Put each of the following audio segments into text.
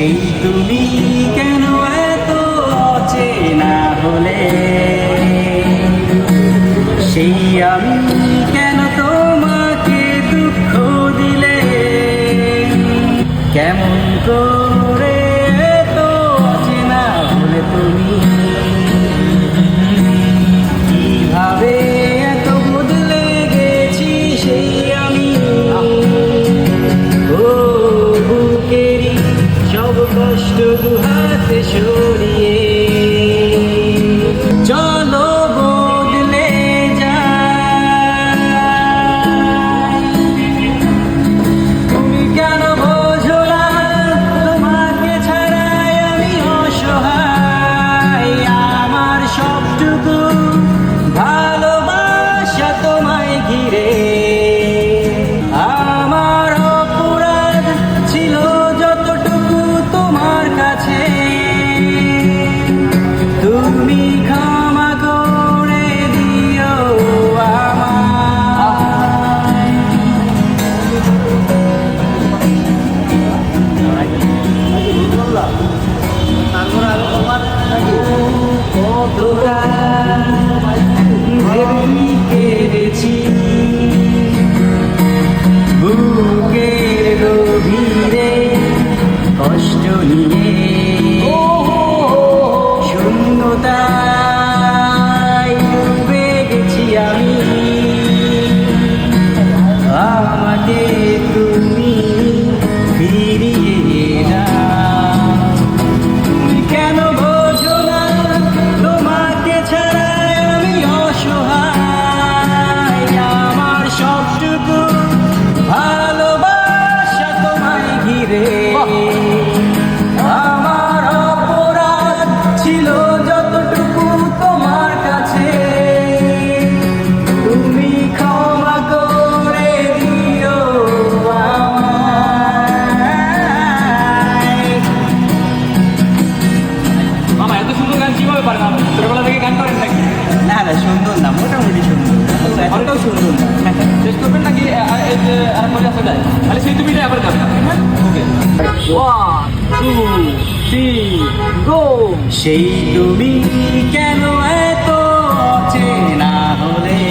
সেই তুমি কেন এত অচেনা হলে, সেই আমি কেন তোমাকে দুঃখ দিলে, কেমন করে এত অচেনা হলে তুমি, কিভাবে এত বদলে গেছি সেই আমি। ও বুকেরই সব কষ্ট দুহাতে সরিয়ে চলো বদলে যাই। তুমি কেন বোঝো না তোমাকে ছাড়াই আমি অসহায়, আমার সবটুকু ভালোবাসা তোমায় ঘিরে। আমার অপরাধ ছিল যতটুকু তোমার কাছে, তুমি ক্ষমা করে দিও আমায়। কতটা ভেবে কেঁদেছি বুকের গভীরে কষ্ট নিয়ে, শূন্যতায় ডুবে গেছি আমি। আমাকে তুমি ফিরিয়ে দাও। তুমি কেন বোঝো না তোমাকে ছাড়াই আমি অসহায়, আমার সবটুকু ভালোবাসা তোমায় ঘিরে। আমার অপরাধ ছিল যতটুকু তোমার কাছে, তুমি ক্ষমা করে দিও আমায়। মামা এত সুন্দর গান কিভাবে পারেন? আপনি ছোটবেলা থেকে গান করেন নাকি? না না, সুন্দর না, মোটামুটি সুন্দর, এতটাও সুন্দর না। শেষ করবেন নাকি এই যে আর মজা আসা যায়? তাহলে সেই তুমিটাই আবার গান ওকে। 1 2 3 গো। সেই তুমি কেন এত অচেনা হলে,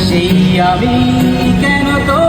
সেই আমি কেন তো